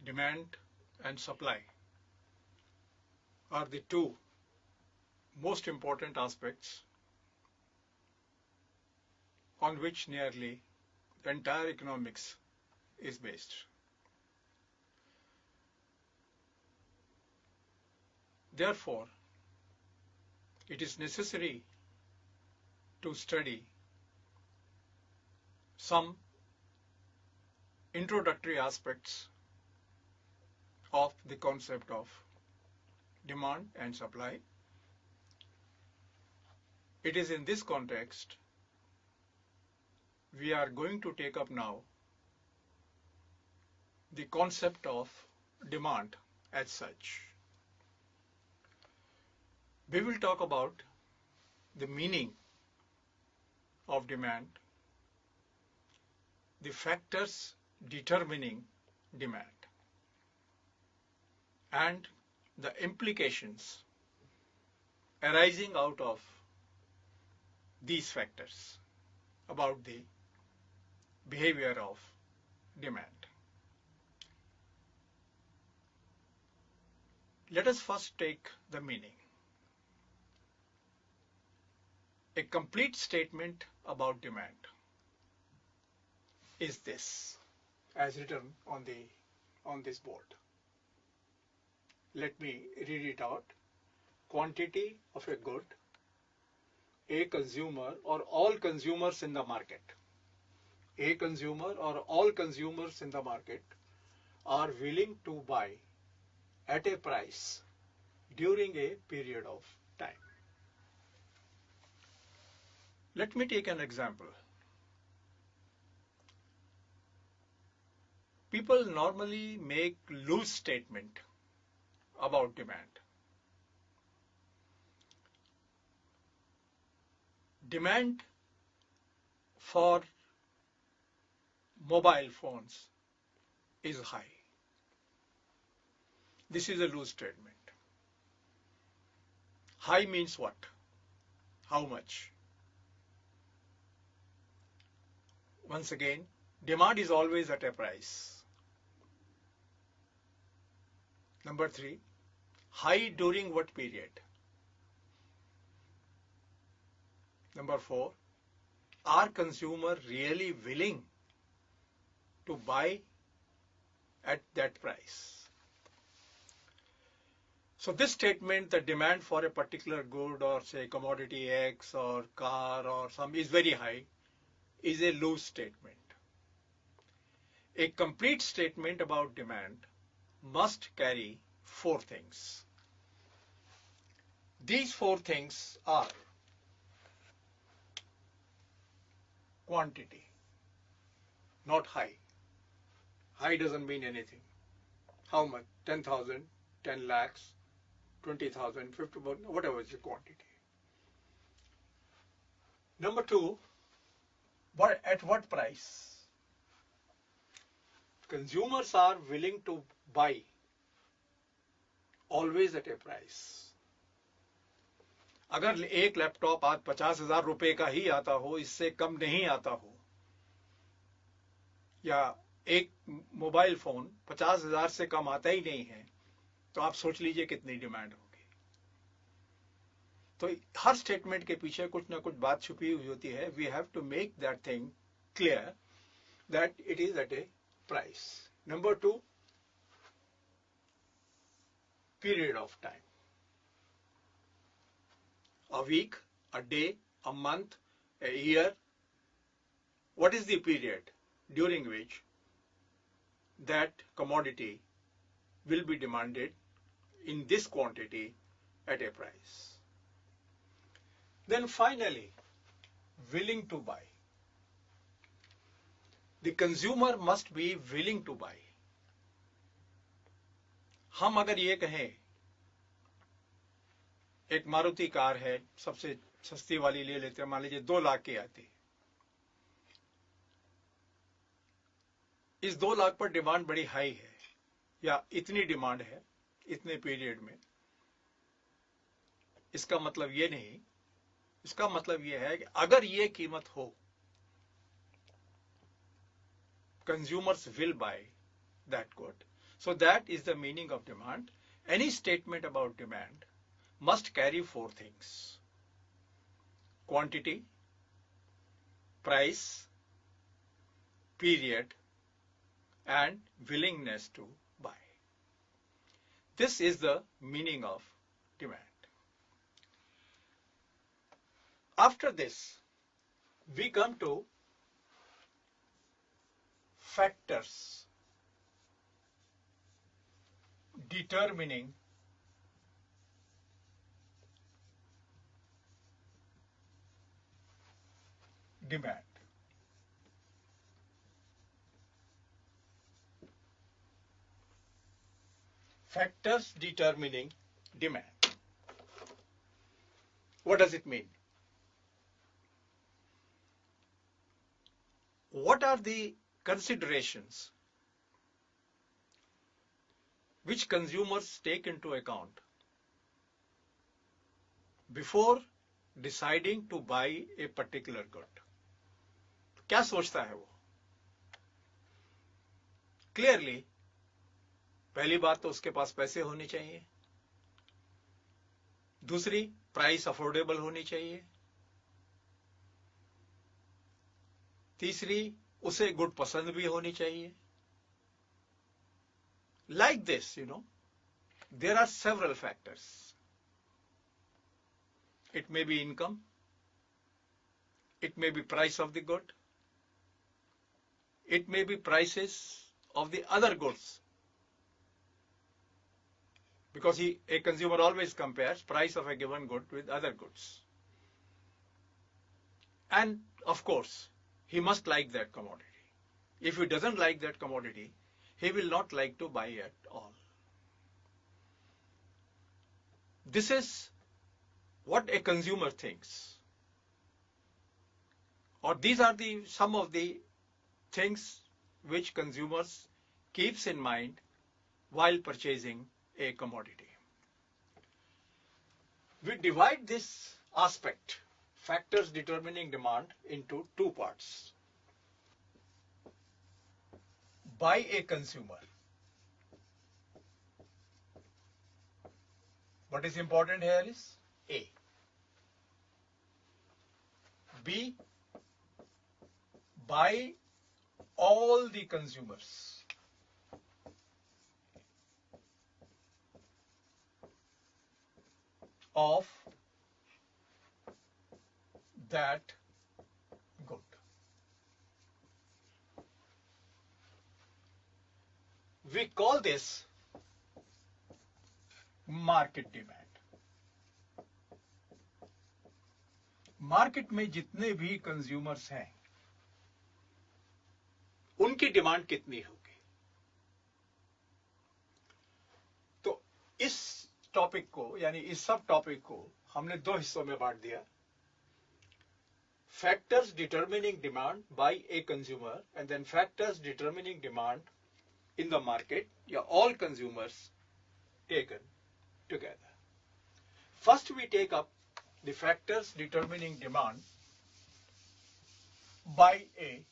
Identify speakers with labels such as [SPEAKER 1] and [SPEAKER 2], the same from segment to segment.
[SPEAKER 1] demand and supply are the two most important aspects on which nearly the entire economics is based. Therefore, it is necessary to study some introductory aspects of the concept of demand and supply. It is in this context we are going to take up now the concept of demand as such. We will talk about the meaning of demand, the factors determining demand, and the implications arising out of these factors about the behavior of demand. Let us first take the meaning. A complete statement about demand is this, as written on this board. Let me read it out. Quantity of a good, a consumer or all consumers in the market. A consumer or all consumers in the market are willing to buy at a price during a period of time. Let me take an example. People normally make loose statement about demand. Demand for mobile phones is high. This is a loose statement. High means what? How much? Once again, demand is always at a price. Number 3, high during what period? Number 4, are consumers really willing to buy at that price? So this statement, the demand for a particular good or say commodity X or car or some is very high, is a loose statement. A complete statement about demand must carry 4 things. These 4 things are quantity, not high. High doesn't mean anything. How much? 10,000, 10 lakhs, 20,000, 50, whatever is the quantity. Number 2, at what price? Consumers are willing to buy always at a price. अगर एक laptop आज 50,000 रुपए का ही आता हो, इससे कम नहीं आता हो, या एक मोबाइल फोन 50,000 से कम आता ही नहीं है, तो आप सोच लीजिए कितनी डिमांड होगी. तो हर स्टेटमेंट के पीछे कुछ ना कुछ बात छुपी हुई होती है. We have to make that thing clear that it is at a price. Number 2, period of time. A week, a day, a month, a year. What is the period during which that commodity will be demanded in this quantity at a price? Then finally, willing to buy. The consumer must be willing to buy. हम अगर ये कहें एक Maruti car है, सबसे सस्ती वाली ले लेते हैं, मान लीजिए 2 लाख की आती, इस 2 लाख पर डिमांड बड़ी हाई है या इतनी डिमांड है इतने पीरियड में, इसका मतलब ये नहीं, इसका मतलब ये है कि अगर ये कीमत हो, consumers will buy that good. So that is the meaning of demand. Any statement about demand must carry four things: quantity, price, period, and willingness to buy. This is the meaning of demand. After this, we come to factors determining demand. Factors determining demand. What does it mean? What are the considerations which consumers take into account before deciding to buy a particular good? क्या सोचता है वो? Clearly, पहली बात तो उसके पास पैसे होने चाहिए. दूसरी, प्राइस अफोर्डेबल होनी चाहिए. तीसरी, उसे गुड पसंद भी होनी चाहिए. Like this, there are several factors. It may be income. It may be price of the good. It may be prices of the other goods. Because a consumer always compares price of a given good with other goods. And of course, he must like that commodity. If he doesn't like that commodity, he will not like to buy at all. This is what a consumer thinks. Or these are some of the things which consumers keeps in mind while purchasing a commodity. We divide this aspect, factors determining demand, into two parts. By a consumer. What is important here is A. B. By all the consumers. Of that good. We call this market demand. Market में जितने भी consumers हैं, उनकी demand कितनी होगी? तो इस topic को, यानी इस सब टॉपिक को हमने दो हिस्सों में बांट दिया. Factors determining demand by a consumer, and then factors determining demand in the market, all consumers taken together. First, we take up the factors determining demand by a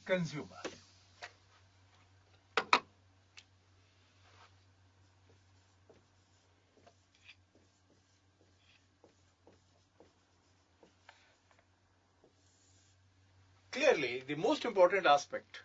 [SPEAKER 1] consumer. Clearly, the most important aspect